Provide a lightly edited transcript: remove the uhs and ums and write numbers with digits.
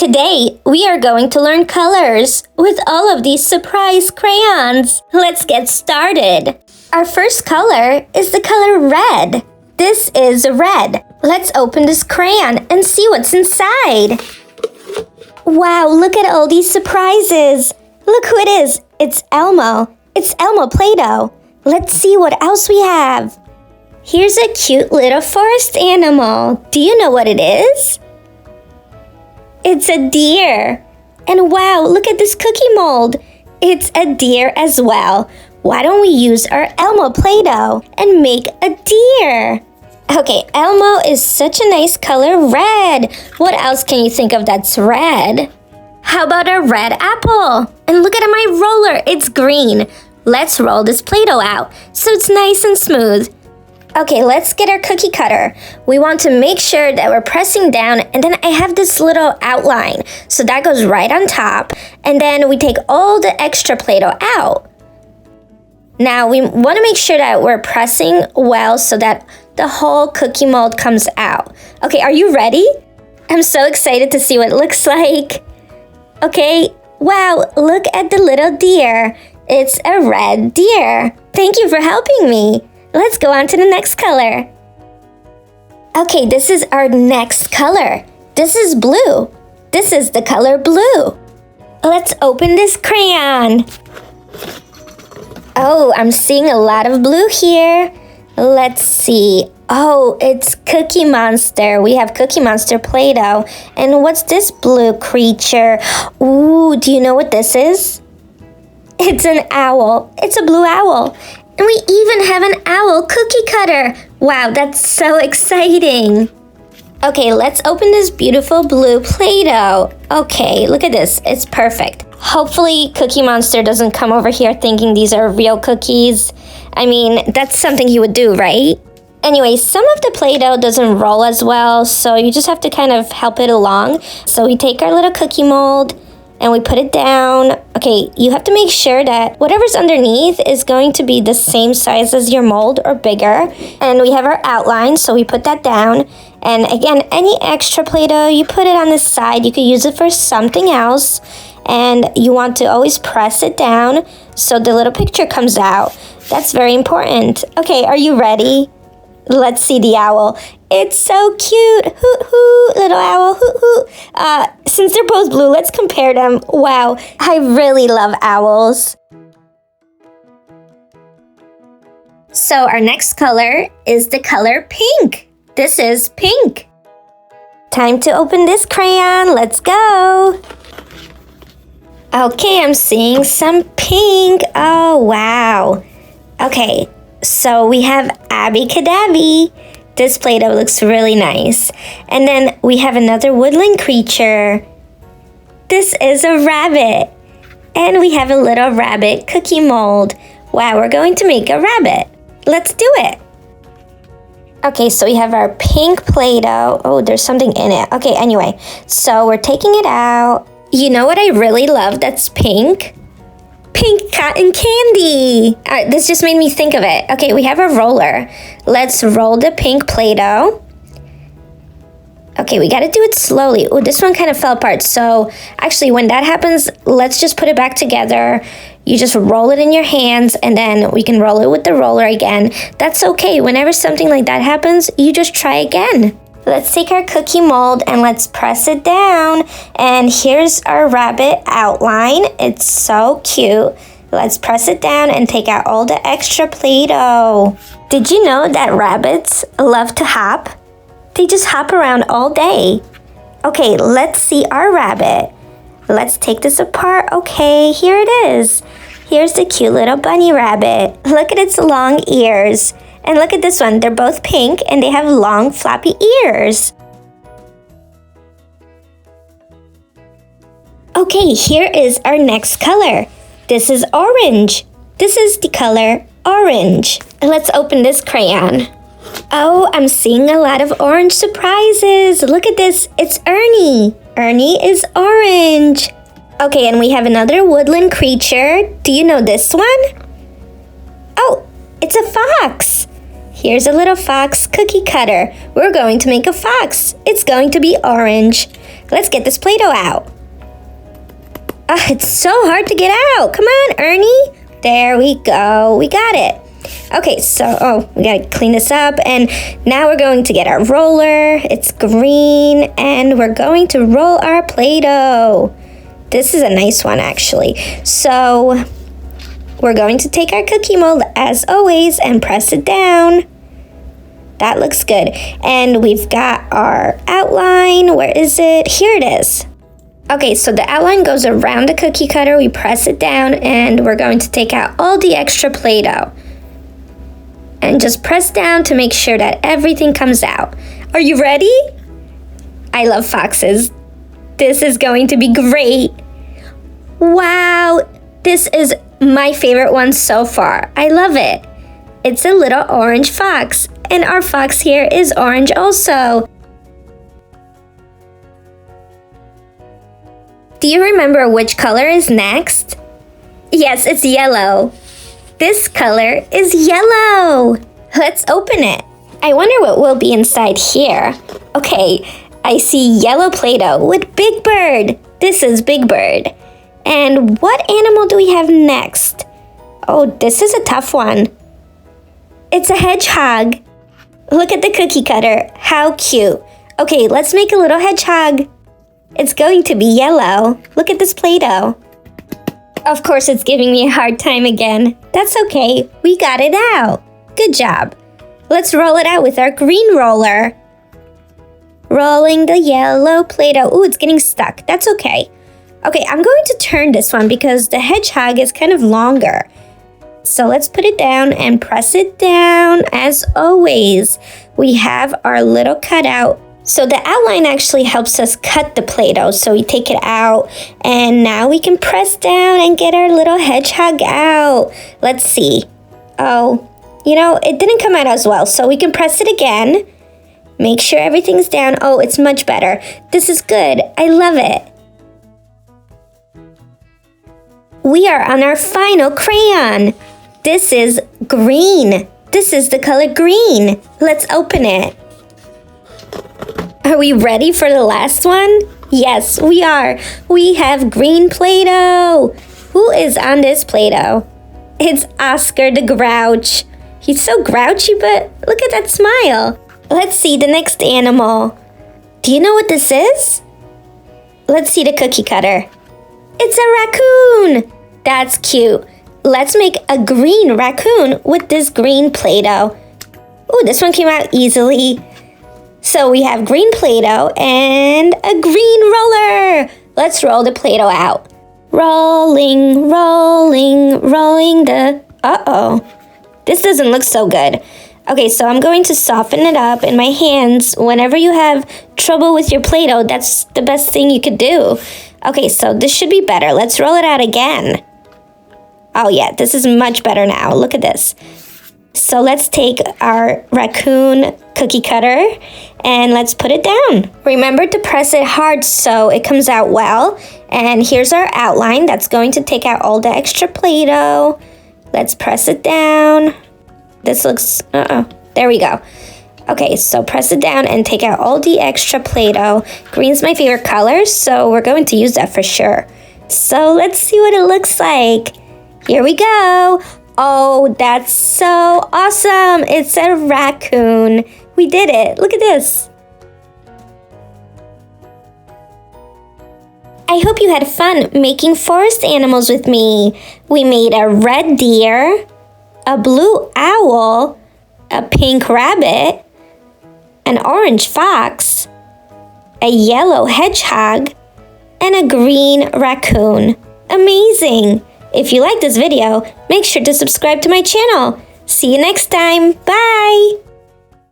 Today, we are going to learn colors with all of these surprise crayons. Let's get started. Our first color is the color red. This is red. Let's open this crayon and see what's inside. Wow, look at all these surprises. Look who it is. It's Elmo. It's Elmo Play-Doh. Let's see what else we have. Here's a cute little forest animal. Do you know what it is? It's a deer. And wow, look at this cookie mold. It's a deer as well. Why don't we use our Elmo Play-Doh and make a deer? Okay, Elmo is such a nice color, red. What else can you think of that's red? How about a red apple? And look at my roller, it's green. Let's roll this Play-Doh out so it's nice and smooth. Okay, let's get our cookie cutter. We want to make sure that we're pressing down, and then I have this little outline. So that goes right on top, and then we take all the extra Play-Doh out. Now we want to make sure that we're pressing well so that the whole cookie mold comes out. Okay, are you ready? I'm so excited to see what it looks like. Okay, wow, look at the little deer. It's a red deer. Thank you for helping me. Let's go on to the next color. Okay, this is our next color. This is blue. This is the color blue. Let's open this crayon. Oh, I'm seeing a lot of blue here. Let's see. Oh, it's Cookie Monster. We have Cookie Monster Play-Doh. And what's this blue creature? Ooh, do you know what this is? It's an owl. It's a blue owl. And we even have an owl cookie cutter. Wow, that's so exciting. Okay, let's open this beautiful blue Play-Doh. Okay, look at this. It's perfect. Hopefully Cookie Monster doesn't come over here thinking these are real cookies. I mean, that's something he would do, right? Anyway, some of the Play-Doh doesn't roll as well, so you just have to kind of help it along. So we take our little cookie mold and we put it down. Okay, you have to make sure that whatever's underneath is going to be the same size as your mold or bigger. And we have our outline, so we put that down. And again, any extra Play-Doh, you put it on the side. You could use it for something else. And you want to always press it down so the little picture comes out. That's very important. Okay, are you ready? Let's see the owl. It's so cute. Hoot hoot, little owl, hoot hoot. Since they're both blue, let's compare them. Wow, I really love owls. So our next color is the color pink. This is pink. Time to open this crayon. Let's go. Okay, I'm seeing some pink. Oh, wow. Okay, so we have Abby Cadabby. This Play-Doh looks really nice. And then we have another woodland creature. This is a rabbit. And we have a little rabbit cookie mold. Wow, we're going to make a rabbit. Let's do it. Okay, so we have our pink Play-Doh. Oh, there's something in it. Okay, anyway, so we're taking it out. You know what I really love that's pink? Pink cotton candy. This just made me think of it. Okay, we have a roller. Let's roll the pink Play-Doh. Okay, we gotta do it slowly. Oh, this one kind of fell apart. So actually, when that happens, let's just put it back together. You just roll it in your hands, and then we can roll it with the roller again. That's okay. Whenever something like that happens, you just try again. Let's take our cookie mold and let's press it down. And here's our rabbit outline. It's so cute. Let's press it down and take out all the extra Play-Doh. Did you know that rabbits love to hop? They just hop around all day. Okay, let's see our rabbit. Let's take this apart. Okay, here it is. Here's the cute little bunny rabbit. Look at its long ears. And look at this one, they're both pink and they have long floppy ears. Okay, here is our next color. This is orange. This is the color orange. Let's open this crayon. Oh, I'm seeing a lot of orange surprises. Look at this, it's Ernie. Ernie is orange. Okay, and we have another woodland creature. Do you know this one? Oh, it's a fox. Here's a little fox cookie cutter. We're going to make a fox. It's going to be orange. Let's get this Play-Doh out. It's so hard to get out. Come on, Ernie. There we go. We got it. Okay, so, we gotta clean this up. And now we're going to get our roller. It's green. And we're going to roll our Play-Doh. This is a nice one, actually. So, we're going to take our cookie mold, as always, and press it down. That looks good. And we've got our outline. Where is it? Here it is. Okay, so the outline goes around the cookie cutter. We press it down, and we're going to take out all the extra Play-Doh. And just press down to make sure that everything comes out. Are you ready? I love foxes. This is going to be great. Wow, this is my favorite one so far. I love it. It's a little orange fox, and our fox here is orange also. Do you remember which color is next? Yes, it's yellow. This color is yellow. Let's open it. I wonder what will be inside here. Okay, I see yellow Play-Doh with Big Bird. This is Big Bird. And what animal do we have next? Oh, this is a tough one. It's a hedgehog. Look at the cookie cutter. How cute. Okay, let's make a little hedgehog. It's going to be yellow. Look at this Play-Doh. Of course, it's giving me a hard time again. That's okay. We got it out. Good job. Let's roll it out with our green roller. Rolling the yellow Play-Doh. Ooh, it's getting stuck. That's okay. Okay, I'm going to turn this one because the hedgehog is kind of longer. So let's put it down and press it down. As always, we have our little cutout. So the outline actually helps us cut the Play-Doh. So we take it out, and now we can press down and get our little hedgehog out. Let's see. Oh, it didn't come out as well. So we can press it again. Make sure everything's down. Oh, it's much better. This is good. I love it. We are on our final crayon. This is green. This is the color green. Let's open it. Are we ready for the last one? Yes, we are. We have green Play-Doh. Who is on this Play-Doh? It's Oscar the Grouch. He's so grouchy, but look at that smile. Let's see the next animal. Do you know what this is? Let's see the cookie cutter. It's a raccoon. That's cute. Let's make a green raccoon with this green Play-Doh. Ooh, this one came out easily. So we have green Play-Doh and a green roller. Let's roll the Play-Doh out. Rolling, rolling, rolling the... Uh-oh. This doesn't look so good. Okay, so I'm going to soften it up in my hands. Whenever you have trouble with your Play-Doh, that's the best thing you could do. Okay, so this should be better. Let's roll it out again. Oh yeah, this is much better now. Look at this. So let's take our raccoon cookie cutter and let's put it down. Remember to press it hard so it comes out well. And here's our outline. That's going to take out all the extra Play-Doh. Let's press it down. This looks, there we go. Okay, so press it down and take out all the extra Play-Doh. Green's my favorite color, so we're going to use that for sure. So let's see what it looks like. Here we go. Oh, that's so awesome. It's a raccoon. We did it. Look at this. I hope you had fun making forest animals with me. We made a red deer, a blue owl, a pink rabbit, an orange fox, a yellow hedgehog, and a green raccoon. Amazing! If you like this video, make sure to subscribe to my channel. See you next time. Bye!